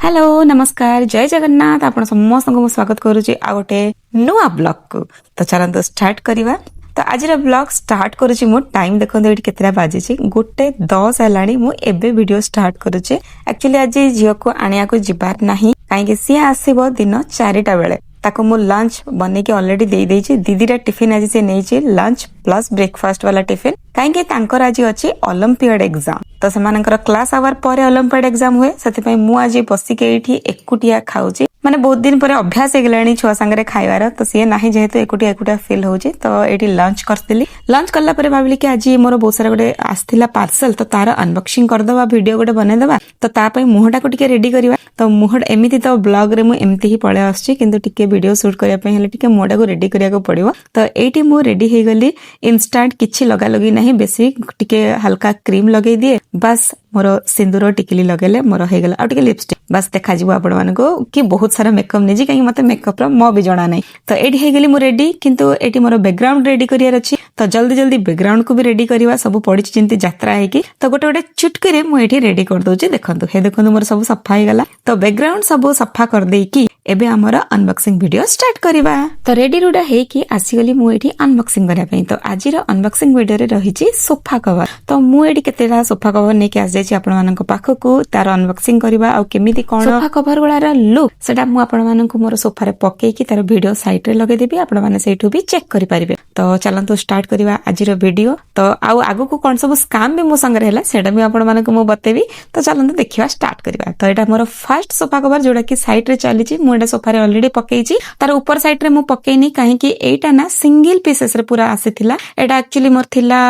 Hello नमस्कार जय जगन्नाथ आपण समस्त को स्वागत करुच्ची आ गोटे नुआ ब्लॉग को। तो चलते स्टार्ट करवा। तो आज ब्लॉग स्टार्ट करुच्ची मो टाइम देखो ये केतरा बाजी 1:10 है मु एबे वीडियो स्टार्ट करुच्ची। एक्चुअली आज झील को आनिया को जिबार नाही कहीं सी आसब दिन 4टा बेले ताको मु लंच बने के ऑलरेडी दे देछि। दीदीरा टिफिन आज से नहीं लंच प्लस ब्रेकफास्ट वाला टिफिन कहीं तांकर आज अच्छी ओलंपियाड एग्जाम। तो सेमानकर क्लास आवर पर ओलंपियाड एग्जाम हुए से मु आज बसिक ये एकुटिया खाऊची माने बहुत दिन पर अभ्यास हो छुआ सांगे खाइबार। तो सी ना जेहेतु एकुटिया एकुटिया फिल होची तो ये लंच करती। लंच कला पर भाविली कि आज मोर बहुत सारा गोटे आसला पार्सल तो तार अनबॉक्सिंग करदवा वीडियो गोटे बनईदवा। तो तापाई मुहटा को टिके रेडी करवा। तो मुहट एमती तो ब्लॉग रे मु एमती ही पळे आछी किंतु टिके वीडियो शूट करिया पे हेले टिके मुहटा को रेडी करिया को पड़िबो। तो एठी मु रेडी हे गली इंस्टेंट किछि लगा लगी नहीं बेसी टिके हल्का क्रीम लगे दिए बस मोर सिंदूर टिकली लगेले मोर हो गला। टिके लिपस्टिक बस देखा जीव आपण मानको कि बहुत सारा मेकअप नहीं कहीं मते मेकअप रो मो भी जणा नहीं। तो एठी हे गली मु रेडी किंतु एठी मोर बैकग्राउंड रेडी करियार अछि। तो जल्दी जल्दी बैकग्राउंड को भी रेडी करवा सब पड़ी चिंती यात्रा है कि तो गोटे गोटे चुटकी रे मु एठी रेडी कर दोची। देखंतु हे देखंतु मोर सब सफा हे गला। तो बैकग्राउंड सब सफा कर दे कि एबे हमर अनबॉक्सिंग वीडियो स्टार्ट करवा। तो रेडी रुडा हे कि आसीगली मु एठी अनबॉक्सिंग करिया पई। तो आजिर अनबॉक्सिंग वीडियो रे रहिची सोफा कवर। तो मु एठी केतेला सोफा कवर ने के आस जायछि आपण मानको पाखकू तार अनबॉक्सिंग करवा आ केमिति कोन सोफा कवर गुलार लुक सेटा मु आपण मानको मोर सोफा रे पके कि तार वीडियो साइड रे लगे देबी आपण माने सेठू भी चेक करि परिबे। तो चलंतु स्टार्ट करवा आजिर वीडियो। तो आउ आगु को कोन सब स्कैम भी मो संग रहला सेटा भी आपण मानको मु बतेबी। तो चलंतु देखिवा स्टार्ट करवा। तो एटा मोर फर्स्ट सोफा कवर जोडा कि साइड रे चलीची मु एटा सोफा रे ऑलरेडी पकेइची। तार ऊपर साइड रे मु पकेइनी काहे कि एटा ना सिंगल पीसेस रे पूरा आसीथिला। एटा एक्चुअली मोर थिला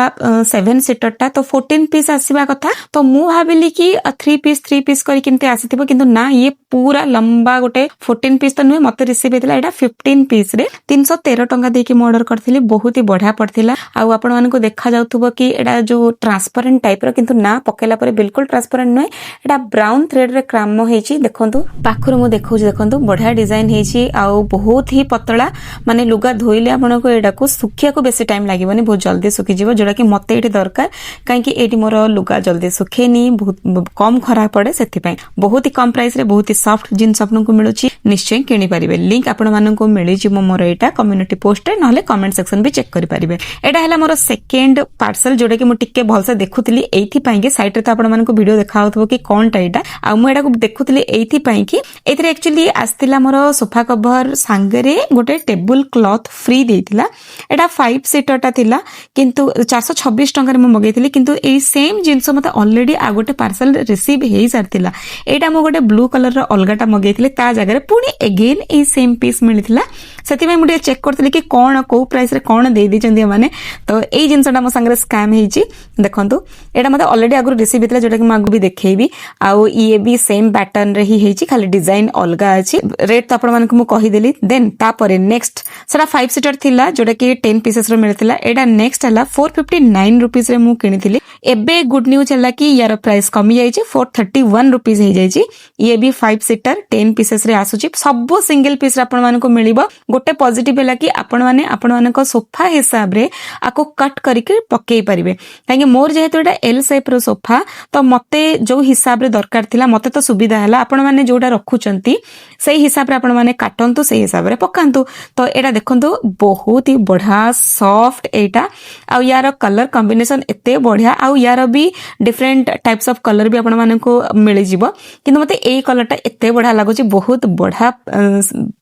7 सीटर टा तो 14 पीस आसीबा कथा। तो मु भाबिली कि 3 पीस करी किनते आसीथिबो किंतु ना ये पूरा लंबा गोटे 14 पीस तो नुहे मते रिसीव हेतिला एटा 15 पीस रे 313 टंका देके मु ऑर्डर करथिली। बहुत ही बढ़िया पड़थिला। आ आपण मानको देखा जाउथबो कि एटा जो ट्रांसपेरेंट टाइप रो किंतु ना पकेला पर बिल्कुल ट्रांसपेरेंट नुहे। एटा ब्राउन थ्रेड रे काम हेची। देखंतु पाखरु मु देखौची देखंतु बढ़िया डिजाइन हेची आ बहुत ही पतला माने लुगा धोइले आपनको एटा को सुखिया को बेसी टाइम लागिबनी बहुत जल्दी सुखी जीवो जोडा कि मते एठी दरकार काहे कि एठी मोर लुगा जल्दी सुखेनी बहुत कम खराब पड़े सेति पई बहुत ही कम प्राइस रे बहुत ही सॉफ्ट जींस आपनको मिलुची निश्चय किनि परिबे। लिंक आपण मानको मिली जिवो मोर एटा कम्युनिटी पोस्ट रे नहले कमेंट सेक्शन भी चेक करि परिबे। एटा हैला मोर सेकंड पार्सल जोडा कि मु टिके भलसे देखुतली एथि पई कि साइड रे तो आपण मानको वीडियो देखाउथबो कि कोनटा एटा आ मु एटा को देखुतली एथि पई कि एथरे एक्चुअली आस्तिला मोर सोफा कवर सांगरे गोटे टेबल क्लॉथ फ्री देइतिला। एटा 5 सीटर टा थिला किंतु 426 टंका रे मु मगैतिली किंतु ए सेम जिंस मते ऑलरेडी आ गोटे पार्सल रिसीव हेई सारतिला। एटा मु गोटे ब्लू कलर रो अलगाटा मगैतिले ता जगह रे पुनी अगेन ए सेम पीस मिलिथिला। सेति में मुडे चेक करतिले कि कोन को प्राइस रे कोन देई दिचंदी माने। तो ए जिंसटा मो संगे स्कैम हेची। देखंतु एटा मते ऑलरेडी आगु रिसीव हेतिला जोटा कि मु आगु भी देखैबी आ ये भी सेम पैटर्न रे ही हेची खाली डिजाइन अलगा अछि। रेट तो आपण मानको मु कहि देली। देन तापरे नेक्स्ट सेटा 5 सीटर थिला जोटा कि 10 पीसेस रो मिलथिला। एटा नेक्स्ट हला 459 रुपीस रे मु किनिथिली। एबे गुड न्यूज हला कि यार प्राइस कमी जाइछि 431 रुपीस हे जाइछि। ये भी 5 सीटर 10 पीसेस रे आसुछि सब सिंगल पीस रे आपण मानको मिलिबो। गोटे पॉजिटिव हला कि आपण मानको सोफा हिसाब रे आको कट करके पकेई परिबे काहे मोर जेहेतु एटा एल शेप रो सोफा तो मते जो हिसाब रे दरकार थिला मते तो सुविधा हला आपण माने जोटा रखुचंती सेही हिसाब रे आपण माने काटंतु सेही हिसाब रे पकांतु। तो एटा देखंतु बहुत ही बढ़िया सॉफ्ट एटा आ यार कलर कॉम्बिनेशन एते बढ़िया आ यार भी डिफरेंट टाइप्स ऑफ कलर भी आपण मानको मिलि जिवो किंतु मते ए कलरटा एते बढ़िया लागुची बहुत बढ़िया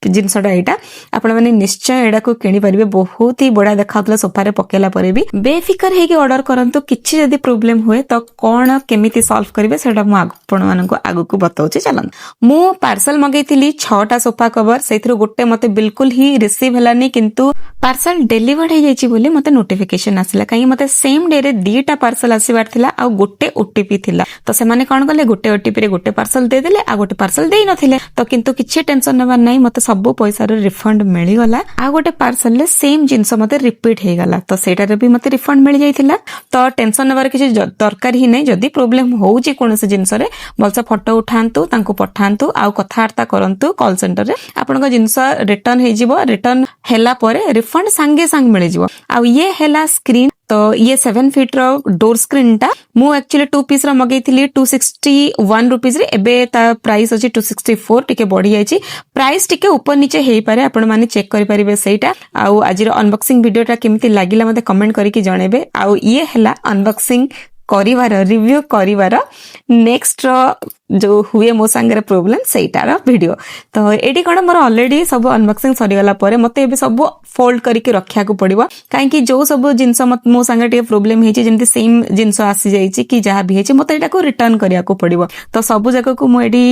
जिंसटा एटा आपण माने निश्चय एडा को किनि परिबे। बहुत ही बढ़िया देखाउतला सोफा रे पकेला परे भी बेफिकर हे कि ऑर्डर करंतु किछि जदी प्रॉब्लम हुए तो कोन केमिति सॉल्व करिवे सेटा मु आपण मानको आगु को बताउची। चलन मु पार्सल मगैतिली 6टा सोफा कवर सेथरो गोटे मते बिल्कुल ही रिसीव हलानी किंतु पार्सल डिलीवर्ड हे जायछि बोली मते नोटिफिकेशन आसिला काहे मते सेम डे रे 2टा पार्सल आसीबार थिला आ गोटे ओटीपी थिला। तो से माने कोन करले गोटे ओटीपी रे गोटे पार्सल दे देले आ गोटे पार्सल देई नथिले। तो किंतु किछि टेंशन नबा नै मते सब पैसा रे रिफंड मिली गला। आ गोटे पार्सल ले सेम जिंस मते रिपीट हे गला तो सेटा रे भी मते रिफंड मिल जायथिला। तो टेंशन नबार किछि दरकार ही नै। जदी प्रॉब्लम होउची कोनसे जिंस रे बलसा फोटो उठांतु तांको पठांतु आ कथार्ता करंतु कॉल सेंटर रे आपनको जिंस रिटर्न हे जिवो। रिटर्न ହେଲା ପରେ ରିଫଣ୍ଡ ସାଙ୍ଗେ ସାଙ୍ଗେ ମିଳିଯିବ। ଆଉ ଇଏ ହେଲା ସ୍କ୍ରିନ୍। तो ये 7 फीट रो डोर स्क्रीन टा मु एक्चुअली 2 पीस रो मगेइथिली 261 रुपीस रे एबे ता प्राइस अछि 264 टिके बढ़ी जायछि प्राइस टिके ऊपर नीचे हेई पारे आपण माने चेक करि परिबे सेटा आउ आज रो अनबॉक्सिंग वीडियो टा केमिति लागिला मते कमेंट करिकि जणेबे आउ ये हला अनबॉक्सिंग करिवार रिव्यू करिवार नेक्स्ट रो जो हुए मो संगे प्रोब्लेम सेटार वीडियो। तो एटी कण मोर ऑलरेडी सब अनबॉक्सिंग सरी गला परे मते एबे सब फोल्ड करके रखिया को पड़िबो काहे कि जो सब जिंस मो संगे टे प्रॉब्लम हेछि जेंति सेम जिंस आसी जाइछि कि जहा भी हेछि मते एटा को रिटर्न करिया को पड़िबो। तो सब जगह को मो एडी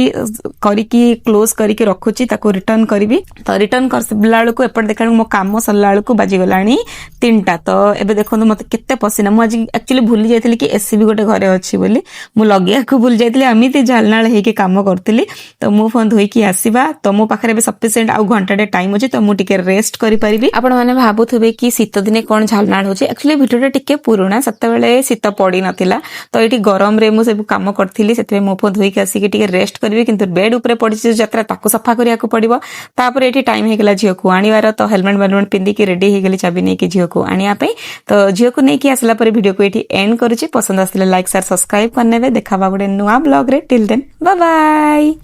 करिकि क्लोज करके रखुछि ताको रिटर्न करबी। तो रिटर्न करला को एपट देखा मो काम सरला को बाजी गलानी 3टा। तो एबे देखो मते केते पसिना मु आज एक्चुअली भूली जाइथिली कि एसी भी गोटे घरे अछि बोली मु लगिया को भूल जाइथिली अमिति झालनाळ हेके काम करथिली। तो मु फोन धोइकी आसीबा तो मो पाखरे बे सफिशिएंट आउ घंटाटे टाइम अछि तो मु टिके रेस्ट करि परिबी। आपण माने भाबुथबे कि शीत दिने कोन झालनाळ होछि एक्चुअली वीडियोटा टिके पुराना सत्ते बेले शीत पड़ी नथिला तो एठी गरम रे मु सब काम करथिली सेते मो फोन धोइकी आसी कि टिके रेस्ट करबी किंतु बेड ऊपर पडिछि यात्रा ताको सफा करिया को पड़िबो। तापर एठी टाइम हे गेला झियो को आनिवार तो हेलमेट वेलमेट पिंदी कि रेडी हे गेली चाबी नै कि झियो को आनिया पे। तो झियो को नै कि आसला पर वीडियो को एठी एंड करूछि। पसंद आसले लाइक शेयर सब्सक्राइब करनेबे। देखाबा गोटे नुवा ब्लॉग रे टिल देन बाय बाय।